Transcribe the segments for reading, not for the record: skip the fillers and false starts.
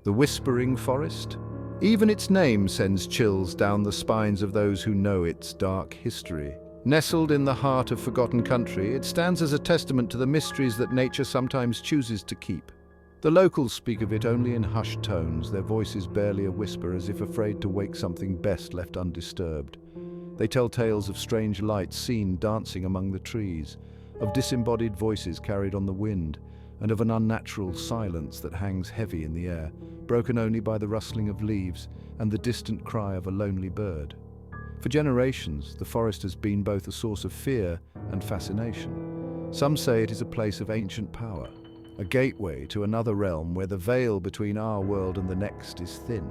The whispering forest? Even its name sends chills down the spines of those who know its dark history. Nestled in the heart of forgotten country, it stands as a testament to the mysteries that nature sometimes chooses to keep. The locals speak of it only in hushed tones, their voices barely a whisper, as if afraid to wake something best left undisturbed. They tell tales of strange lights seen dancing among the trees, of disembodied voices carried on the wind, and of an unnatural silence that hangs heavy in the air, broken only by the rustling of leaves and the distant cry of a lonely bird. For generations, the forest has been both a source of fear and fascination. Some say it is a place of ancient power, a gateway to another realm where the veil between our world and the next is thin.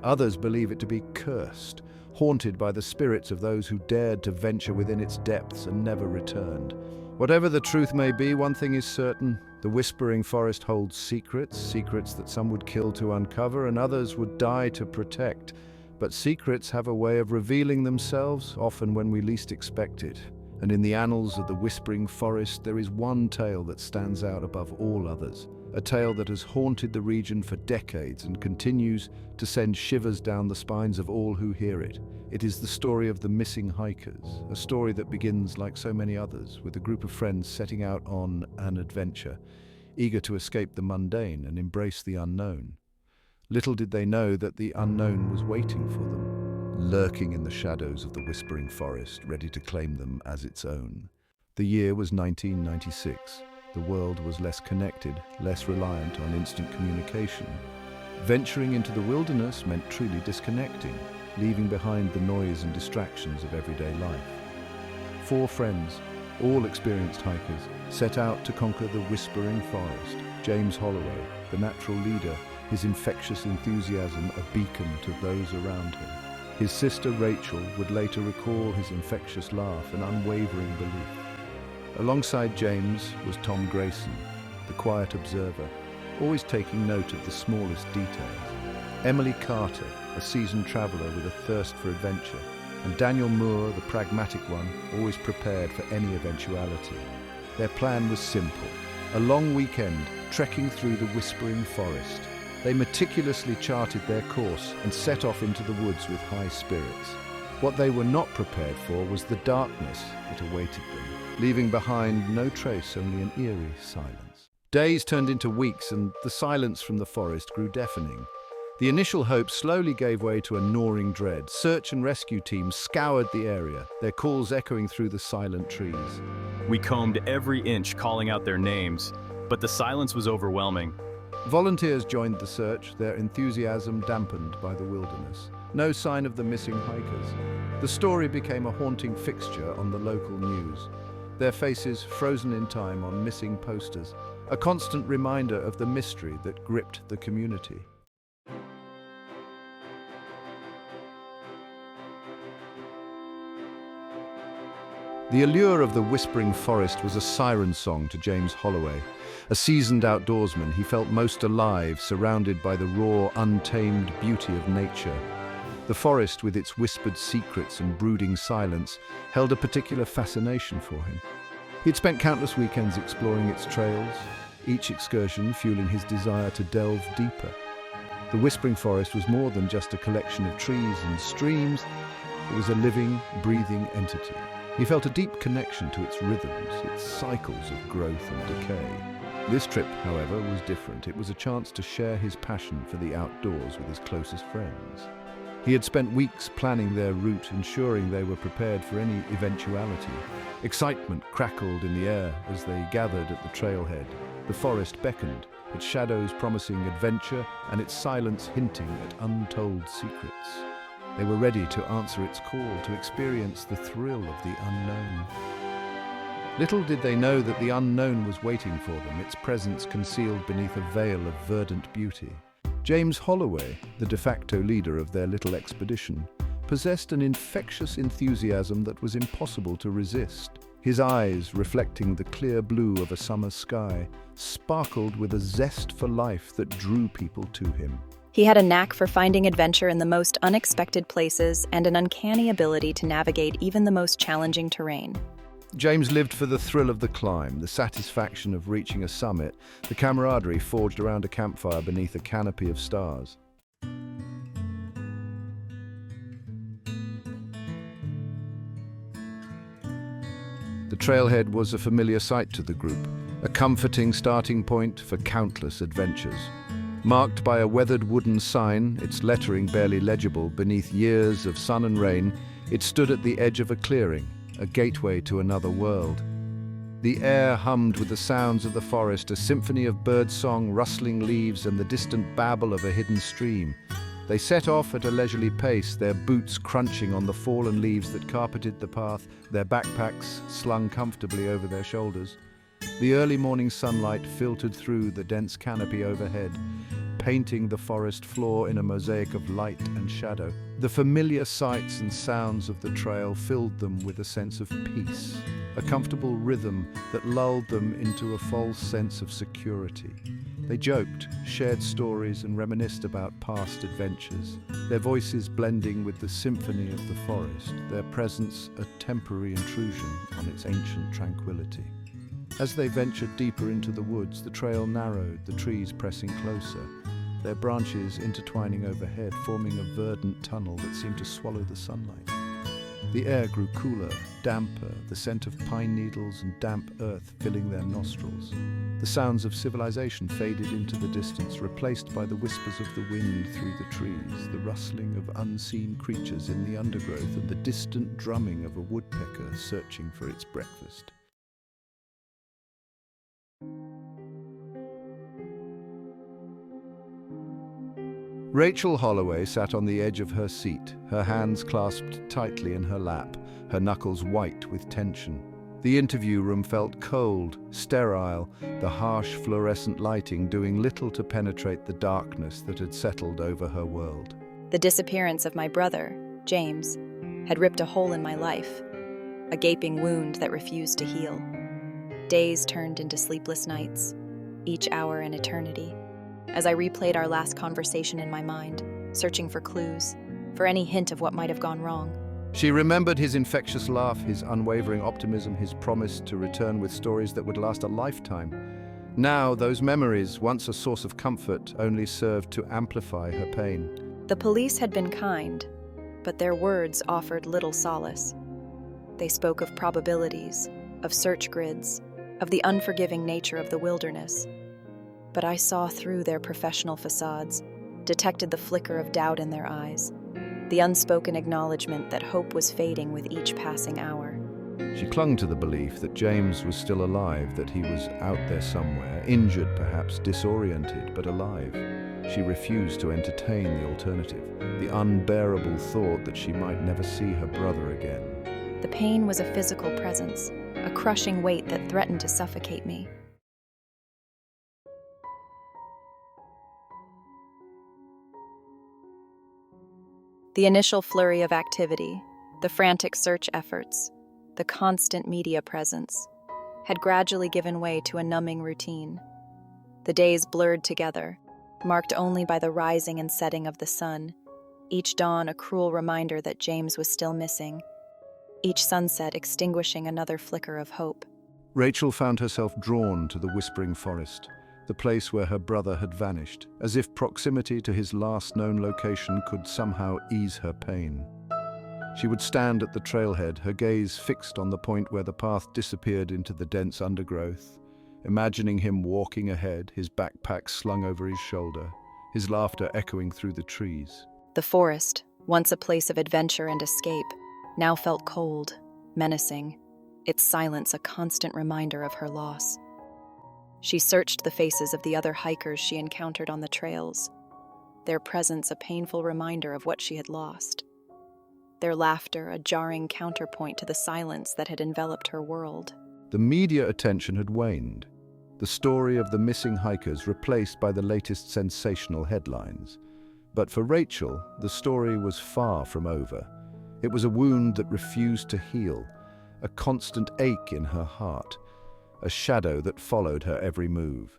Others believe it to be cursed, haunted by the spirits of those who dared to venture within its depths and never returned. Whatever the truth may be, one thing is certain: the whispering forest holds secrets that some would kill to uncover and others would die to protect. But secrets have a way of revealing themselves, often when we least expect it. And in the annals of the whispering forest, there is one tale that stands out above all others. A tale that has haunted the region for decades and continues to send shivers down the spines of all who hear it. It is the story of the missing hikers, a story that begins, like so many others, with a group of friends setting out on an adventure, eager to escape the mundane and embrace the unknown. Little did they know that the unknown was waiting for them, lurking in the shadows of the whispering forest, ready to claim them as its own. The year was 1996. The world was less connected, less reliant on instant communication. Venturing into the wilderness meant truly disconnecting, leaving behind the noise and distractions of everyday life. 4 friends, all experienced hikers, set out to conquer the whispering forest. James Holloway, the natural leader, his infectious enthusiasm a beacon to those around him. His sister Rachel would later recall his infectious laugh and unwavering belief. Alongside James was Tom Grayson, the quiet observer, always taking note of the smallest details. Emily Carter, a seasoned traveller with a thirst for adventure, and Daniel Moore, the pragmatic one, always prepared for any eventuality. Their plan was simple: a long weekend trekking through the whispering forest. They meticulously charted their course and set off into the woods with high spirits. What they were not prepared for was the darkness that awaited them, leaving behind no trace, only an eerie silence. Days turned into weeks, and the silence from the forest grew deafening. The initial hope slowly gave way to a gnawing dread. Search and rescue teams scoured the area, their calls echoing through the silent trees. We combed every inch, calling out their names, but the silence was overwhelming. Volunteers joined the search, their enthusiasm dampened by the wilderness. No sign of the missing hikers. The story became a haunting fixture on the local news, their faces frozen in time on missing posters, a constant reminder of the mystery that gripped the community. The allure of the whispering forest was a siren song to James Holloway. A seasoned outdoorsman, he felt most alive, surrounded by the raw, untamed beauty of nature. The forest, with its whispered secrets and brooding silence, held a particular fascination for him. He'd spent countless weekends exploring its trails, each excursion fueling his desire to delve deeper. The whispering forest was more than just a collection of trees and streams. It was a living, breathing entity. He felt a deep connection to its rhythms, its cycles of growth and decay. This trip, however, was different. It was a chance to share his passion for the outdoors with his closest friends. He had spent weeks planning their route, ensuring they were prepared for any eventuality. Excitement crackled in the air as they gathered at the trailhead. The forest beckoned, its shadows promising adventure and its silence hinting at untold secrets. They were ready to answer its call, to experience the thrill of the unknown. Little did they know that the unknown was waiting for them, its presence concealed beneath a veil of verdant beauty. James Holloway, the de facto leader of their little expedition, possessed an infectious enthusiasm that was impossible to resist. His eyes, reflecting the clear blue of a summer sky, sparkled with a zest for life that drew people to him. He had a knack for finding adventure in the most unexpected places and an uncanny ability to navigate even the most challenging terrain. James lived for the thrill of the climb, the satisfaction of reaching a summit, the camaraderie forged around a campfire beneath a canopy of stars. The trailhead was a familiar sight to the group, a comforting starting point for countless adventures. Marked by a weathered wooden sign, its lettering barely legible beneath years of sun and rain, it stood at the edge of a clearing, a gateway to another world. The air hummed with the sounds of the forest, a symphony of birdsong, rustling leaves, and the distant babble of a hidden stream. They set off at a leisurely pace, their boots crunching on the fallen leaves that carpeted the path, their backpacks slung comfortably over their shoulders. The early morning sunlight filtered through the dense canopy overhead, painting the forest floor in a mosaic of light and shadow. The familiar sights and sounds of the trail filled them with a sense of peace, a comfortable rhythm that lulled them into a false sense of security. They joked, shared stories, and reminisced about past adventures, their voices blending with the symphony of the forest, their presence a temporary intrusion on its ancient tranquility. As they ventured deeper into the woods, the trail narrowed, the trees pressing closer, their branches intertwining overhead, forming a verdant tunnel that seemed to swallow the sunlight. The air grew cooler, damper, the scent of pine needles and damp earth filling their nostrils. The sounds of civilization faded into the distance, replaced by the whispers of the wind through the trees, the rustling of unseen creatures in the undergrowth, and the distant drumming of a woodpecker searching for its breakfast. Rachel Holloway sat on the edge of her seat, her hands clasped tightly in her lap, her knuckles white with tension. The interview room felt cold, sterile, the harsh fluorescent lighting doing little to penetrate the darkness that had settled over her world. The disappearance of my brother, James, had ripped a hole in my life, a gaping wound that refused to heal. Days turned into sleepless nights, each hour an eternity. As I replayed our last conversation in my mind, searching for clues, for any hint of what might have gone wrong. She remembered his infectious laugh, his unwavering optimism, his promise to return with stories that would last a lifetime. Now, those memories, once a source of comfort, only served to amplify her pain. The police had been kind, but their words offered little solace. They spoke of probabilities, of search grids, of the unforgiving nature of the wilderness. But I saw through their professional facades, detected the flicker of doubt in their eyes, the unspoken acknowledgement that hope was fading with each passing hour. She clung to the belief that James was still alive, that he was out there somewhere, injured perhaps, disoriented, but alive. She refused to entertain the alternative, the unbearable thought that she might never see her brother again. The pain was a physical presence, a crushing weight that threatened to suffocate me. The initial flurry of activity, the frantic search efforts, the constant media presence, had gradually given way to a numbing routine. The days blurred together, marked only by the rising and setting of the sun, each dawn a cruel reminder that James was still missing, each sunset extinguishing another flicker of hope. Rachel found herself drawn to the whispering forest, the place where her brother had vanished, as if proximity to his last known location could somehow ease her pain. She would stand at the trailhead, her gaze fixed on the point where the path disappeared into the dense undergrowth, imagining him walking ahead, his backpack slung over his shoulder, his laughter echoing through the trees. The forest, once a place of adventure and escape, now felt cold, menacing, its silence a constant reminder of her loss. She searched the faces of the other hikers she encountered on the trails, their presence a painful reminder of what she had lost, their laughter a jarring counterpoint to the silence that had enveloped her world. The media attention had waned, the story of the missing hikers replaced by the latest sensational headlines. But for Rachel, the story was far from over. It was a wound that refused to heal, a constant ache in her heart, a shadow that followed her every move.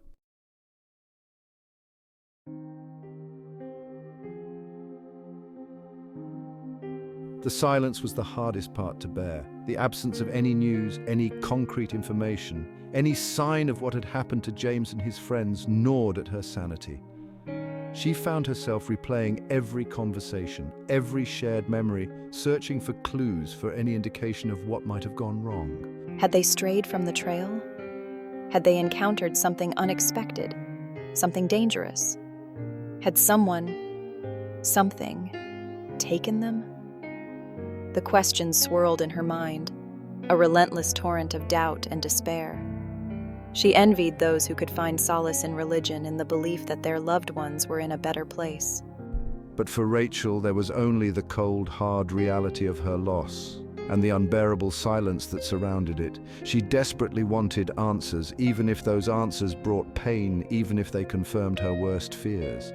The silence was the hardest part to bear. The absence of any news, any concrete information, any sign of what had happened to James and his friends gnawed at her sanity. She found herself replaying every conversation, every shared memory, searching for clues for any indication of what might have gone wrong. Had they strayed from the trail? Had they encountered something unexpected, something dangerous? Had something, taken them? The questions swirled in her mind, a relentless torrent of doubt and despair. She envied those who could find solace in religion in the belief that their loved ones were in a better place. But for Rachel, there was only the cold, hard reality of her loss and the unbearable silence that surrounded it. She desperately wanted answers, even if those answers brought pain, even if they confirmed her worst fears.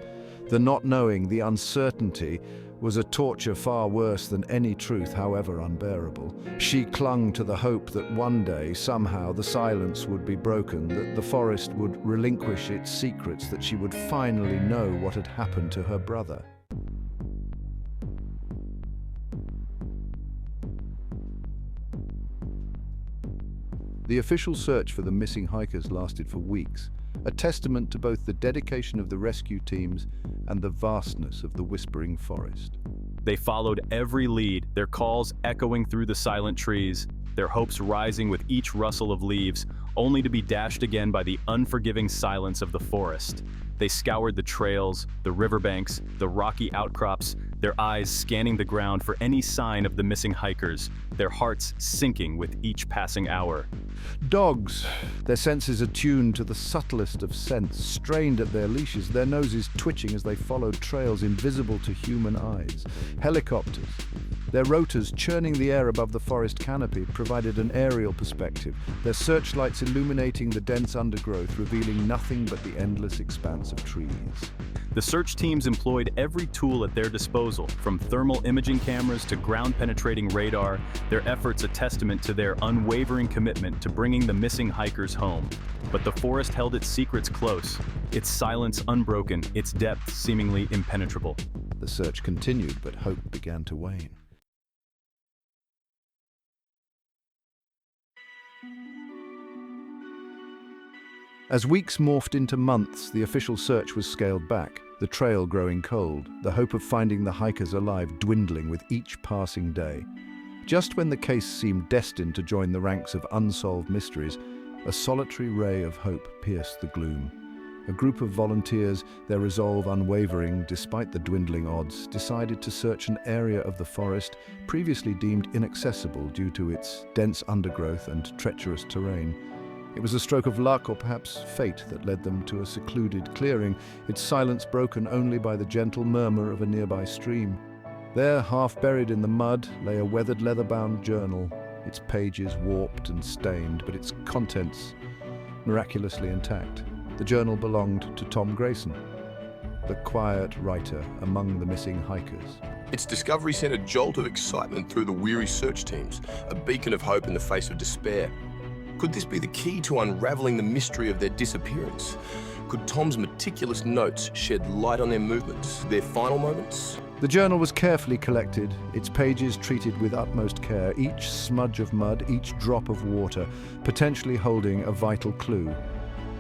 The not knowing, the uncertainty, was a torture far worse than any truth, however unbearable. She clung to the hope that one day, somehow, the silence would be broken, that the forest would relinquish its secrets, that she would finally know what had happened to her brother. The official search for the missing hikers lasted for weeks, a testament to both the dedication of the rescue teams and the vastness of the whispering forest. They followed every lead, their calls echoing through the silent trees, their hopes rising with each rustle of leaves, only to be dashed again by the unforgiving silence of the forest. They scoured the trails, the riverbanks, the rocky outcrops, their eyes scanning the ground for any sign of the missing hikers, their hearts sinking with each passing hour. Dogs, their senses attuned to the subtlest of scents, strained at their leashes, their noses twitching as they followed trails invisible to human eyes. Helicopters, their rotors churning the air above the forest canopy, provided an aerial perspective, their searchlights illuminating the dense undergrowth, revealing nothing but the endless expanse of trees. The search teams employed every tool at their disposal, from thermal imaging cameras to ground-penetrating radar, their efforts a testament to their unwavering commitment to bringing the missing hikers home. But the forest held its secrets close, its silence unbroken, its depth seemingly impenetrable. The search continued, but hope began to wane. As weeks morphed into months, the official search was scaled back, the trail growing cold, the hope of finding the hikers alive dwindling with each passing day. Just when the case seemed destined to join the ranks of unsolved mysteries, a solitary ray of hope pierced the gloom. A group of volunteers, their resolve unwavering despite the dwindling odds, decided to search an area of the forest previously deemed inaccessible due to its dense undergrowth and treacherous terrain. It was a stroke of luck or perhaps fate that led them to a secluded clearing, its silence broken only by the gentle murmur of a nearby stream. There, half buried in the mud, lay a weathered leather-bound journal, its pages warped and stained, but its contents miraculously intact. The journal belonged to Tom Grayson, the quiet writer among the missing hikers. Its discovery sent a jolt of excitement through the weary search teams, a beacon of hope in the face of despair. Could this be the key to unraveling the mystery of their disappearance? Could Tom's meticulous notes shed light on their movements, their final moments? The journal was carefully collected, its pages treated with utmost care, each smudge of mud, each drop of water, potentially holding a vital clue.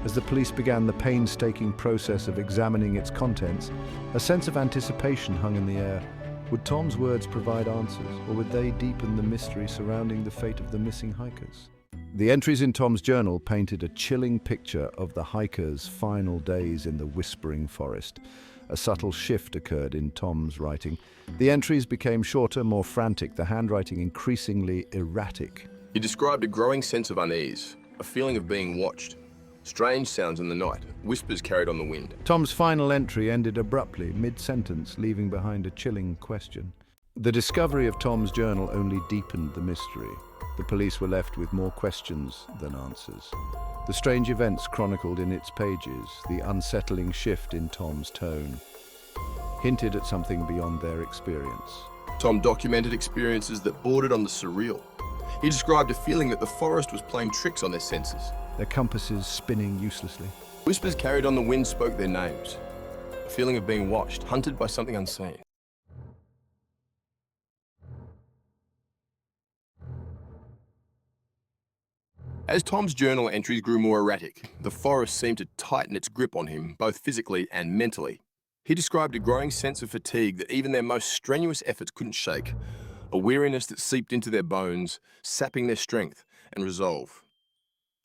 As the police began the painstaking process of examining its contents, a sense of anticipation hung in the air. Would Tom's words provide answers, or would they deepen the mystery surrounding the fate of the missing hikers? The entries in Tom's journal painted a chilling picture of the hikers' final days in the whispering forest. A subtle shift occurred in Tom's writing. The entries became shorter, more frantic, the handwriting increasingly erratic. He described a growing sense of unease, a feeling of being watched. Strange sounds in the night, whispers carried on the wind. Tom's final entry ended abruptly, mid-sentence, leaving behind a chilling question. The discovery of Tom's journal only deepened the mystery. The police were left with more questions than answers. The strange events chronicled in its pages, the unsettling shift in Tom's tone, hinted at something beyond their experience. Tom documented experiences that bordered on the surreal. He described a feeling that the forest was playing tricks on their senses. Their compasses spinning uselessly. Whispers carried on the wind spoke their names. A feeling of being watched, hunted by something unseen. As Tom's journal entries grew more erratic, the forest seemed to tighten its grip on him, both physically and mentally. He described a growing sense of fatigue that even their most strenuous efforts couldn't shake, a weariness that seeped into their bones, sapping their strength and resolve.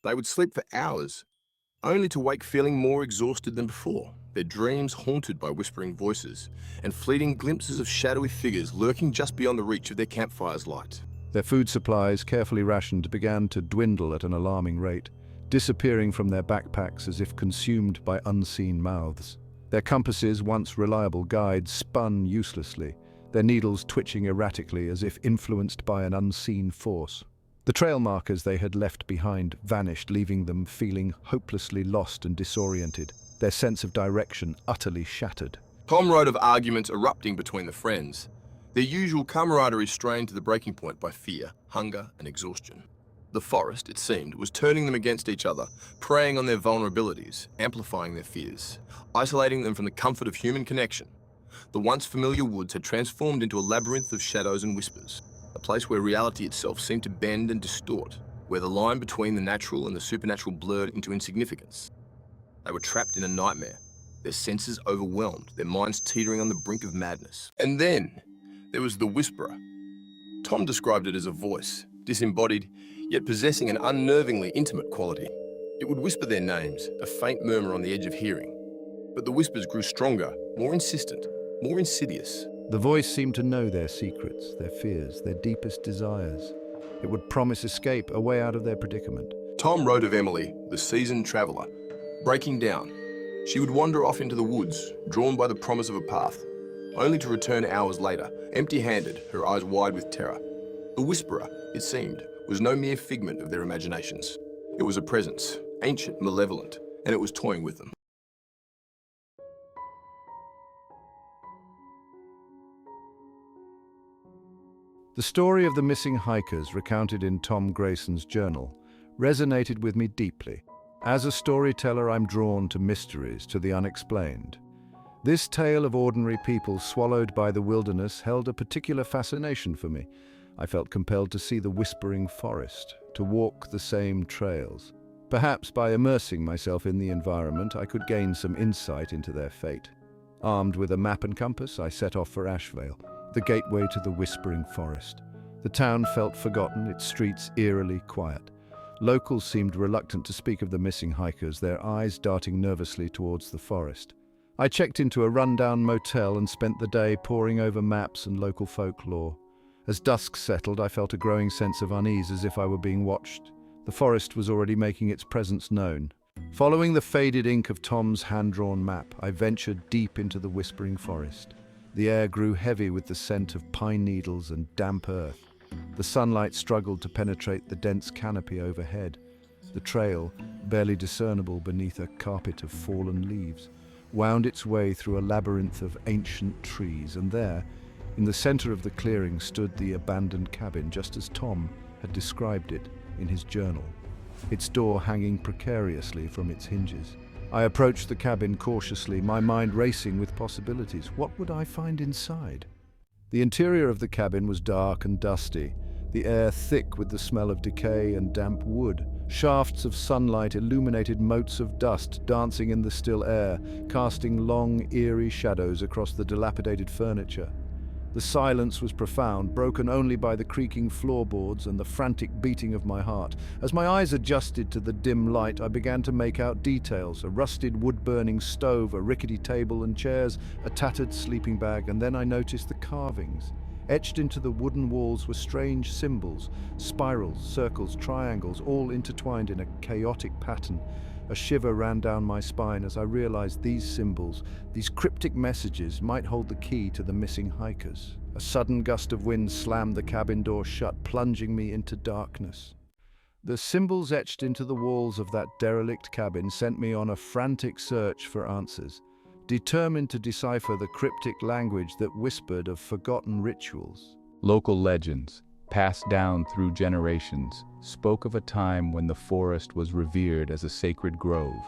They would sleep for hours, only to wake feeling more exhausted than before, their dreams haunted by whispering voices and fleeting glimpses of shadowy figures lurking just beyond the reach of their campfire's light. Their food supplies, carefully rationed, began to dwindle at an alarming rate, disappearing from their backpacks as if consumed by unseen mouths. Their compasses, once reliable guides, spun uselessly, their needles twitching erratically as if influenced by an unseen force. The trail markers they had left behind vanished, leaving them feeling hopelessly lost and disoriented, their sense of direction utterly shattered. Tom wrote of arguments erupting between the friends, their usual camaraderie strained to the breaking point by fear, hunger, and exhaustion. The forest, it seemed, was turning them against each other, preying on their vulnerabilities, amplifying their fears, isolating them from the comfort of human connection. The once familiar woods had transformed into a labyrinth of shadows and whispers, a place where reality itself seemed to bend and distort, where the line between the natural and the supernatural blurred into insignificance. They were trapped in a nightmare, their senses overwhelmed, their minds teetering on the brink of madness. And then there was the Whisperer. Tom described it as a voice, disembodied, yet possessing an unnervingly intimate quality. It would whisper their names, a faint murmur on the edge of hearing. But the whispers grew stronger, more insistent, more insidious. The voice seemed to know their secrets, their fears, their deepest desires. It would promise escape, a way out of their predicament. Tom wrote of Emily, the seasoned traveller, breaking down. She would wander off into the woods, drawn by the promise of a path, only to return hours later, empty-handed, her eyes wide with terror. The Whisperer, it seemed, was no mere figment of their imaginations. It was a presence, ancient, malevolent, and it was toying with them. The story of the missing hikers recounted in Tom Grayson's journal resonated with me deeply. As a storyteller, I'm drawn to mysteries, to the unexplained. This tale of ordinary people swallowed by the wilderness held a particular fascination for me. I felt compelled to see the whispering forest, to walk the same trails. Perhaps by immersing myself in the environment, I could gain some insight into their fate. Armed with a map and compass, I set off for Ashvale, the gateway to the whispering forest. The town felt forgotten, its streets eerily quiet. Locals seemed reluctant to speak of the missing hikers, their eyes darting nervously towards the forest. I checked into a rundown motel and spent the day poring over maps and local folklore. As dusk settled, I felt a growing sense of unease, as if I were being watched. The forest was already making its presence known. Following the faded ink of Tom's hand-drawn map, I ventured deep into the whispering forest. The air grew heavy with the scent of pine needles and damp earth. The sunlight struggled to penetrate the dense canopy overhead. The trail, barely discernible beneath a carpet of fallen leaves, wound its way through a labyrinth of ancient trees, and there, in the center of the clearing, stood the abandoned cabin, just as Tom had described it in his journal, its door hanging precariously from its hinges. I approached the cabin cautiously, my mind racing with possibilities. What would I find inside? The interior of the cabin was dark and dusty, the air thick with the smell of decay and damp wood. Shafts of sunlight illuminated motes of dust dancing in the still air, casting long, eerie shadows across the dilapidated furniture. The silence was profound, broken only by the creaking floorboards and the frantic beating of my heart. As my eyes adjusted to the dim light, I began to make out details: a rusted wood-burning stove, a rickety table and chairs, a tattered sleeping bag, and then I noticed the carvings. Etched into the wooden walls were strange symbols, spirals, circles, triangles, all intertwined in a chaotic pattern. A shiver ran down my spine as I realized these symbols, these cryptic messages, might hold the key to the missing hikers. A sudden gust of wind slammed the cabin door shut, plunging me into darkness. The symbols etched into the walls of that derelict cabin sent me on a frantic search for answers, determined to decipher the cryptic language that whispered of forgotten rituals. Local legends, passed down through generations, spoke of a time when the forest was revered as a sacred grove,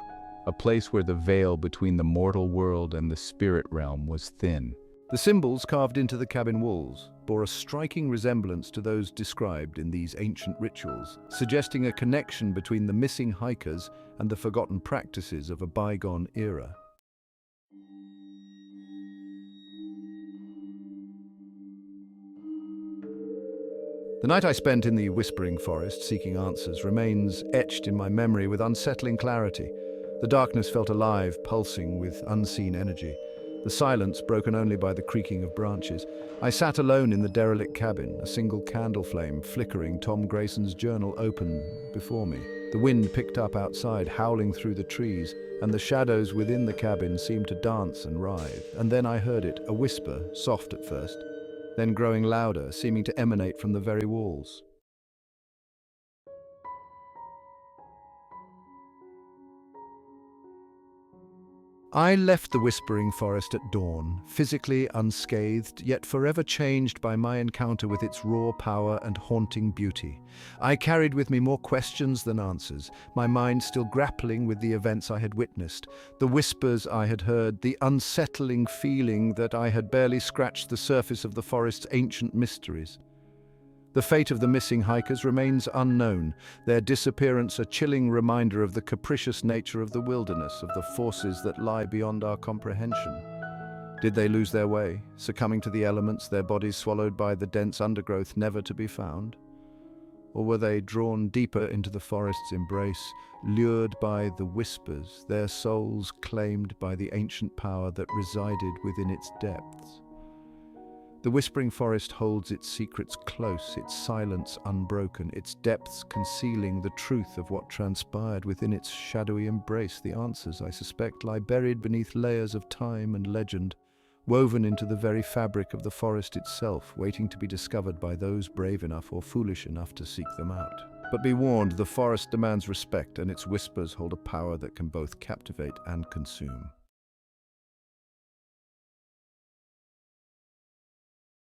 a place where the veil between the mortal world and the spirit realm was thin. The symbols carved into the cabin walls bore a striking resemblance to those described in these ancient rituals, suggesting a connection between the missing hikers and the forgotten practices of a bygone era. The night I spent in the Whispering Forest seeking answers remains etched in my memory with unsettling clarity. The darkness felt alive, pulsing with unseen energy. The silence broken only by the creaking of branches. I sat alone in the derelict cabin, a single candle flame flickering, Tom Grayson's journal open before me. The wind picked up outside, howling through the trees, and the shadows within the cabin seemed to dance and writhe. And then I heard it, a whisper, soft at first, then growing louder, seeming to emanate from the very walls. I left the Whispering Forest at dawn, physically unscathed, yet forever changed by my encounter with its raw power and haunting beauty. I carried with me more questions than answers, my mind still grappling with the events I had witnessed, the whispers I had heard, the unsettling feeling that I had barely scratched the surface of the forest's ancient mysteries. The fate of the missing hikers remains unknown, their disappearance a chilling reminder of the capricious nature of the wilderness, of the forces that lie beyond our comprehension. Did they lose their way, succumbing to the elements, their bodies swallowed by the dense undergrowth never to be found? Or were they drawn deeper into the forest's embrace, lured by the whispers, their souls claimed by the ancient power that resided within its depths? The Whispering Forest holds its secrets close, its silence unbroken, its depths concealing the truth of what transpired within its shadowy embrace. The answers, I suspect, lie buried beneath layers of time and legend, woven into the very fabric of the forest itself, waiting to be discovered by those brave enough or foolish enough to seek them out. But be warned, the forest demands respect, and its whispers hold a power that can both captivate and consume.